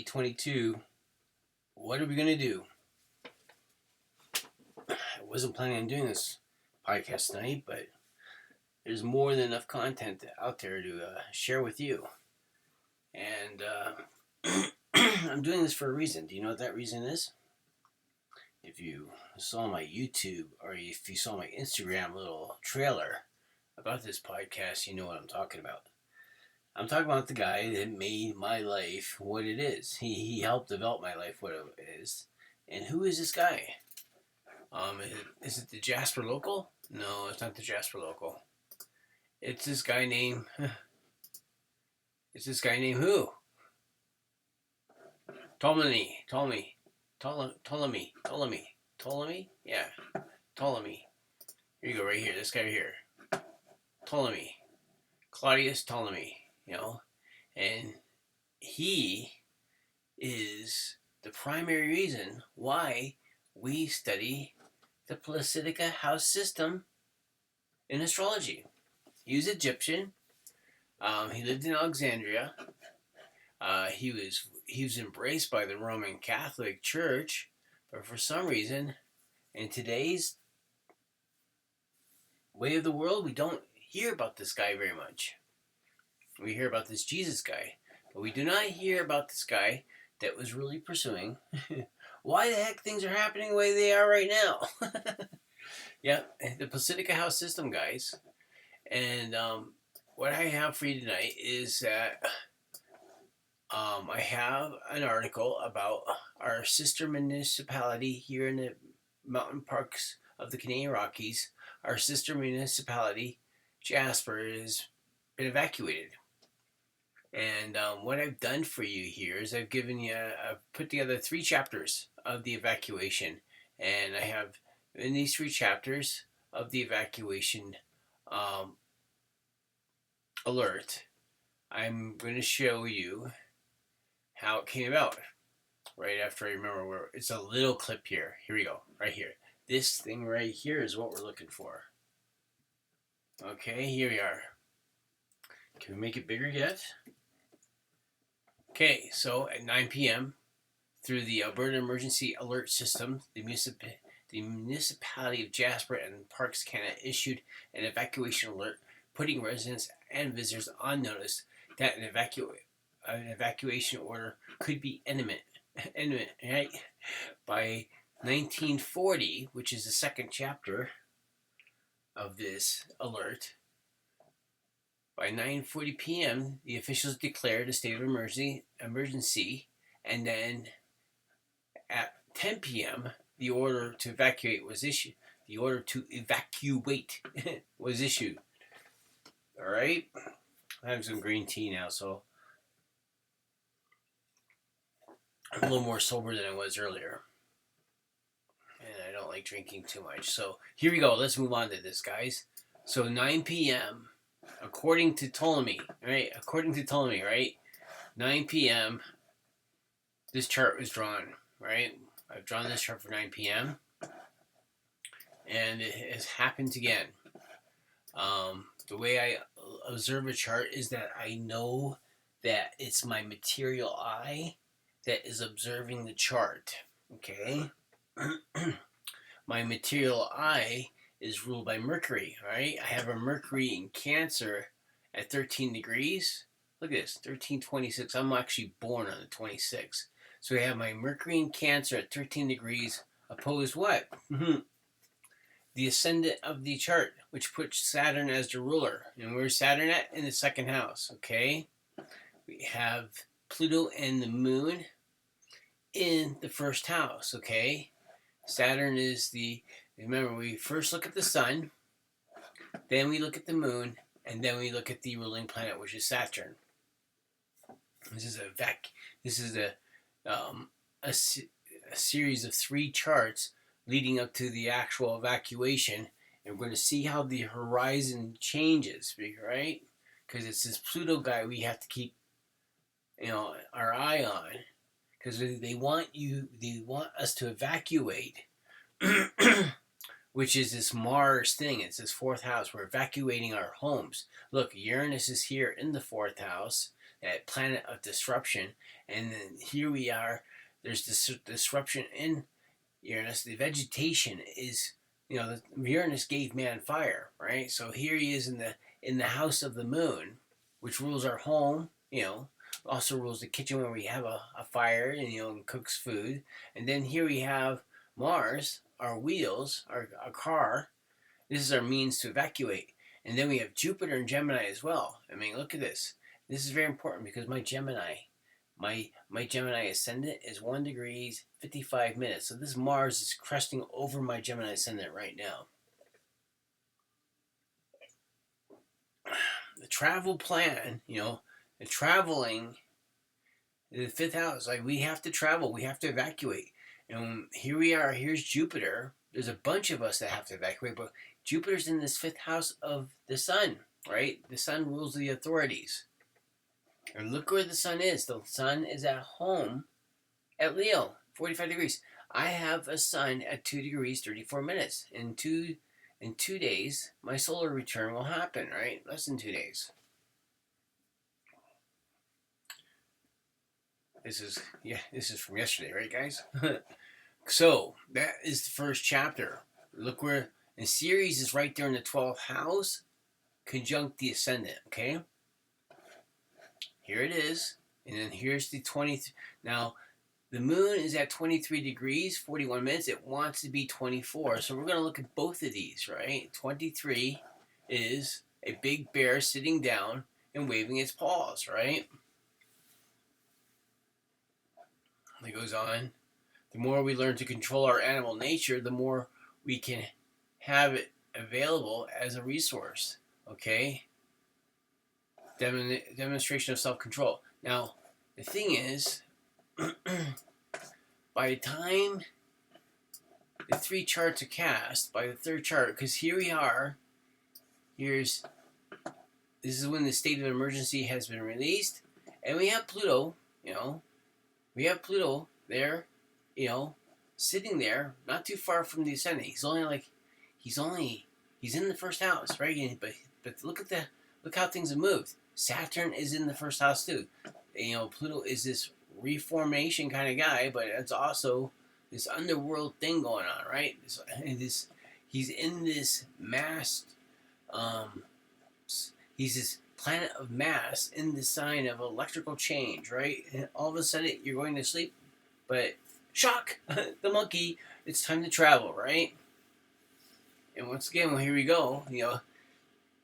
22. What are we going to do? I wasn't planning on doing this podcast tonight, but there's more than enough content out there to share with you. And I'm doing this for a reason. Do you know what that reason is? If you saw my YouTube or if you saw my Instagram little trailer about this podcast, you know what I'm talking about. I'm talking about the guy that made my life what it is. He helped develop my life what it is. And who is this guy? Is it the Jasper local? No, it's not the Jasper local. It's this guy named. It's this guy named who? Ptolemy. Yeah, Ptolemy. Here you go, right here. This guy right here. Ptolemy. Claudius Ptolemy. And he is the primary reason why we study the Placidica house system in astrology. He was Egyptian. He lived in Alexandria. He was embraced by the Roman Catholic Church, but for some reason, in today's way of the world, we don't hear about this guy very much. We hear about this Jesus guy, but we do not hear about this guy that was really pursuing why the heck things are happening the way they are right now. Yeah, the Placidica house system, guys. And what I have for you tonight is that I have an article about our sister municipality here in the mountain parks of the Canadian Rockies. Our sister municipality, Jasper, has been evacuated. And what I've done for you here is I've put together 3 chapters of the evacuation. And I have, in these 3 chapters of the evacuation alert, I'm going to show you how it came about. Right after I remember where, it's a little clip here. Here we go, right here. This thing right here is what we're looking for. Okay, here we are. Can we make it bigger yet? Okay, so at 9 p.m., through the Alberta Emergency Alert System, the municipality of Jasper and Parks Canada issued an evacuation alert, putting residents and visitors on notice that an evacuation order could be imminent, right? By 1940, which is the second chapter of this alert, by 9:40 p.m., the officials declared a state of emergency, and then at 10 p.m., the order to evacuate was issued. The order to evacuate was issued. All right? I have some green tea now, so I'm a little more sober than I was earlier. And I don't like drinking too much. So here we go. Let's move on to this, guys. So 9 p.m., according to Ptolemy, right? 9 p.m., this chart was drawn, right? I've drawn this chart for 9 p.m. And it has happened again. The way I observe a chart is that I know that it's my material eye that is observing the chart, okay? My material eye is ruled by Mercury, right? I have a Mercury in Cancer at 13 degrees. Look at this, 1326. I'm actually born on the 26th. So I have my Mercury in Cancer at 13 degrees opposed what? The ascendant of the chart, which puts Saturn as the ruler. And where's Saturn at? In the second house, okay? We have Pluto and the moon in the first house, okay? Saturn is remember, we first look at the sun, then we look at the moon, and then we look at the ruling planet, which is Saturn. This is a series of 3 charts leading up to the actual evacuation, and we're going to see how the horizon changes, right? Because it's this Pluto guy we have to keep, our eye on, because they want us to evacuate, which is this Mars thing. It's this 4th house. We're evacuating our homes. Look, Uranus is here in the 4th house. that planet of disruption. And then here we are. There's this disruption in Uranus. The vegetation is, Uranus gave man fire, right? So here he is in the house of the moon, which rules our home. Also rules the kitchen where we have a fire and cooks food. And then here we have Mars, our wheels, our car. This is our means to evacuate. And then we have Jupiter and Gemini as well. I mean, look at this. This is very important because my Gemini ascendant is 1 degree 55 minutes. So this Mars is cresting over my Gemini ascendant right now. The travel plan, the traveling, the 5th house, like we have to travel, we have to evacuate. And here we are, here's Jupiter. There's a bunch of us that have to evacuate, but Jupiter's in this 5th house of the sun, right? The sun rules the authorities. And look where the sun is. The sun is at home at Leo, 45 degrees. I have a sun at 2 degrees 34 minutes. In two days, my solar return will happen, right? Less than 2 days. This is from yesterday, right, guys? So that is the first chapter. Look where the Ceres is right there in the 12th house, conjunct the ascendant. Okay, here it is, and then here's the 20. Now, the moon is at 23 degrees 41 minutes. It wants to be 24, so we're going to look at both of these, right? 23 is a big bear sitting down and waving its paws, right? It goes on. The more we learn to control our animal nature, the more we can have it available as a resource. Okay? Demonstration of self-control. Now, the thing is, by the time the 3 charts are cast, by the 3rd chart, because here we are, this is when the state of emergency has been released, and we have Pluto, we have Pluto there, sitting there, not too far from the ascendant. He's in the 1st house, right? But look how things have moved. Saturn is in the 1st house too. Pluto is this reformation kind of guy, but it's also this underworld thing going on, right? He's in this mass. He's this planet of mass in the sign of electrical change, right? And all of a sudden you're going to sleep, but shock, the monkey, it's time to travel, right? And once again, well, here we go.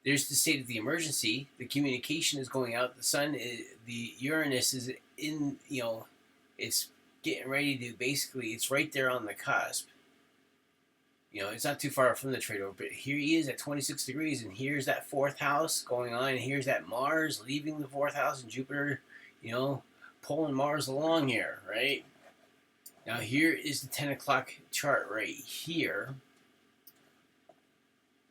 There's the state of the emergency. The communication is going out. The Uranus is in, it's getting ready to it's right there on the cusp. It's not too far from the trade over, but here he is at 26 degrees, and here's that 4th house going on, and here's that Mars leaving the 4th house, and Jupiter, pulling Mars along here, right? Now here is the 10 o'clock chart right here.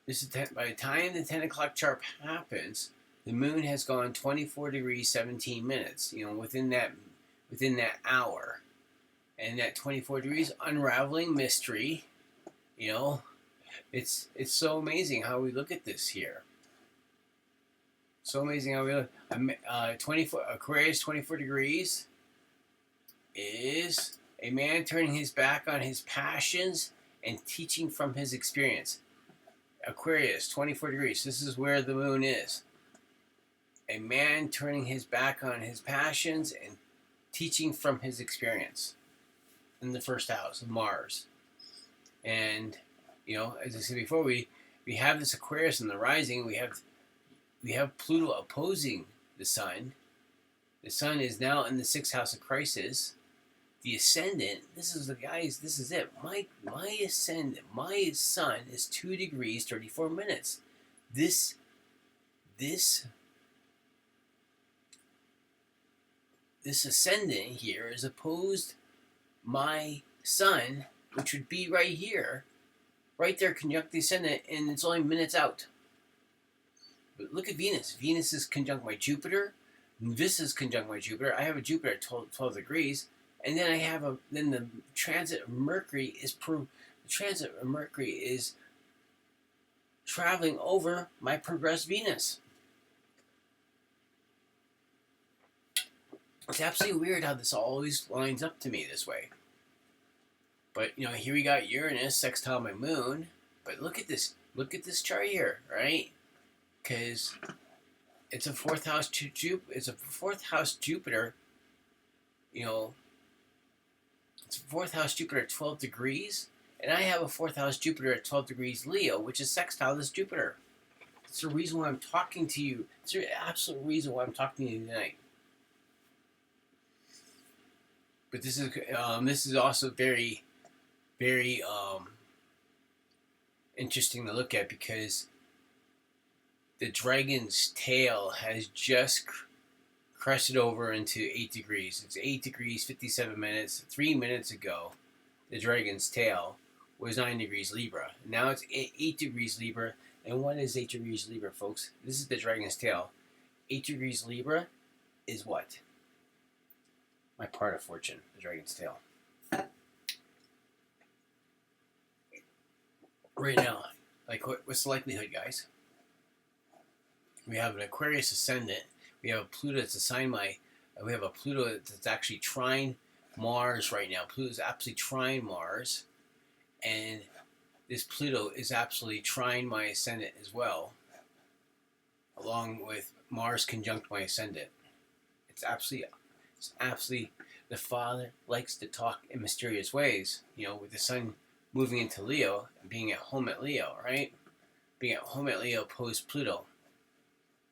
This is by the time the 10 o'clock chart happens, the moon has gone 24 degrees 17 minutes. Within that hour, and that 24 degrees unraveling mystery. It's so amazing how we look at this here. So amazing how we look. 24 Aquarius 24 degrees is a man turning his back on his passions and teaching from his experience. Aquarius 24 degrees. This is where the moon is. A man turning his back on his passions and teaching from his experience. In the 1st house of Mars. And, as I said before, we have this Aquarius in the rising. We have Pluto opposing the sun. The sun is now in the 6th house of crisis. The ascendant, this is it. My ascendant, my sun is 2 degrees 34 minutes. This ascendant here is opposed my sun, which would be right here, right there, conjunct the ascendant, and it's only minutes out. But look at Venus. Venus is conjunct my Jupiter. This is conjunct my Jupiter. I have a Jupiter at 12 degrees, and then the transit of Mercury is traveling over my progressed Venus. It's absolutely weird how this always lines up to me this way. But here we got Uranus sextile my moon. But look at this. Look at this chart here, right? Because it's a fourth house It's a fourth house Jupiter. It's a fourth house Jupiter at 12 degrees, and I have a fourth house Jupiter at 12 degrees Leo, which is sextile this Jupiter. It's the reason why I'm talking to you. It's the absolute reason why I'm talking to you tonight. But this is also very, very interesting to look at, because the dragon's tail has just crested over into 8 degrees. It's 8 degrees 57 minutes. 3 minutes ago, the dragon's tail was 9 degrees Libra. Now it's 8 degrees Libra. And what is 8 degrees Libra, folks? This is the dragon's tail. 8 degrees Libra is what? My part of fortune, the dragon's tail. Right now, like, what's the likelihood, guys? We have an Aquarius ascendant. We have a Pluto that's assigned we have a Pluto that's actually trine Mars right now. Pluto is absolutely trine Mars, and this Pluto is absolutely trine my ascendant as well, along with Mars conjunct my ascendant. It's absolutely. The Father likes to talk in mysterious ways. With the Sun moving into Leo and being at home at Leo, right? Being at home at Leo post Pluto.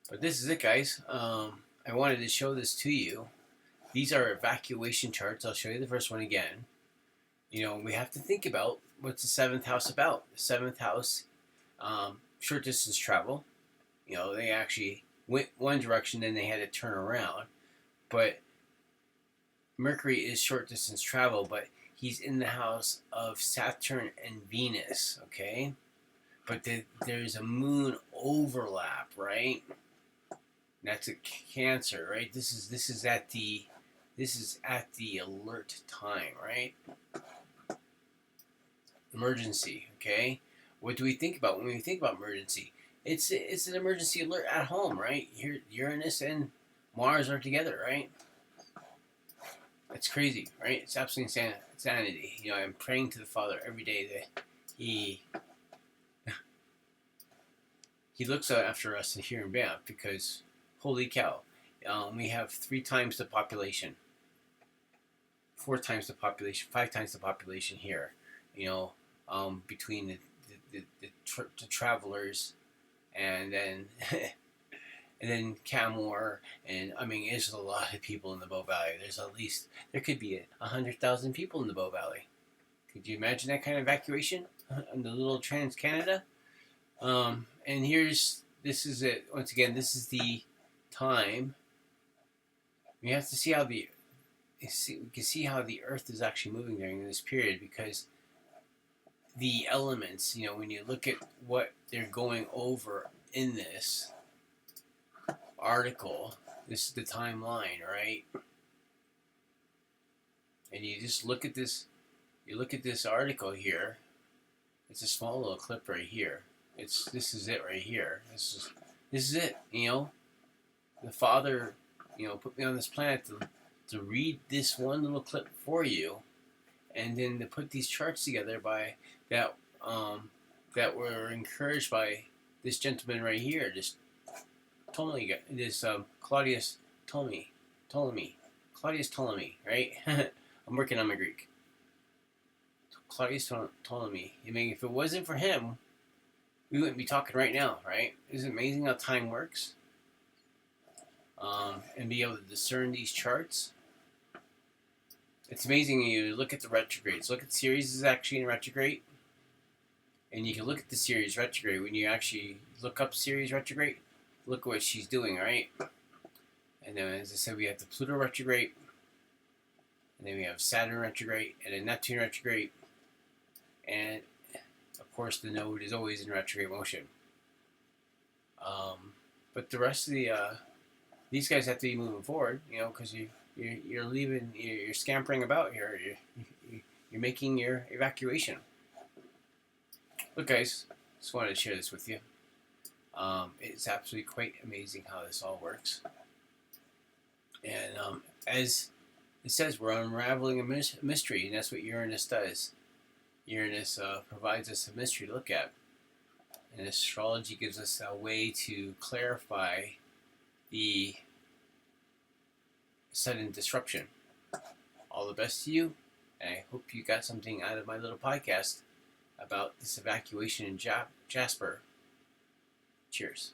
But this is it, guys. I wanted to show this to you. These are evacuation charts. I'll show you the first one again. We have to think about what's the 7th house about. The 7th house, short distance travel. They actually went one direction, then they had to turn around. But Mercury is short distance travel, but he's in the house of Saturn and Venus, okay? But there's a moon overlap, right? That's a Cancer, right? This is at the alert time, right? Emergency, okay? What do we think about when we think about emergency? It's an emergency alert at home, right? Here, Uranus and Mars are together, right? It's crazy, right? It's absolute insanity. I'm praying to the Father every day that he looks out after us here in Banff, because holy cow, we have 3 times the population, 4 times the population, 5 times the population here. Between the travelers, and then and then Camor, and there's a lot of people in the Bow Valley. There could be 100,000 people in the Bow Valley. Could you imagine that kind of evacuation on the little Trans Canada? And this is it. Once again, this is the time. We have to see how we can see how the Earth is actually moving during this period, because the elements, when you look at what they're going over in this article, this is the timeline, right? And you just look at this. You look at this article here. It's a small little clip right here. This is it right here. This is it. The Father, put me on this planet to read this one little clip for you, and then to put these charts together by that were encouraged by this gentleman right here. Claudius Ptolemy, right? I'm working on my Greek. Claudius Ptolemy. If it wasn't for him, we wouldn't be talking right now, right? Isn't it amazing how time works? And be able to discern these charts. It's amazing. You look at the retrogrades. Look at Ceres is actually in retrograde. And you can look at the Ceres retrograde. When you actually look up Ceres retrograde, look at what she's doing, right? And then, as I said, we have the Pluto retrograde. And then we have Saturn retrograde. And then Neptune retrograde. And, of course, the node is always in retrograde motion. But the rest of these guys have to be moving forward, because you're leaving, you're scampering about here. You're making your evacuation. Look, guys, just wanted to share this with you. It's absolutely quite amazing how this all works. And as it says, we're unraveling a mystery, and that's what Uranus does. Uranus provides us a mystery to look at, and astrology gives us a way to clarify the sudden disruption. All the best to you, and I hope you got something out of my little podcast about this evacuation in Jasper. Cheers.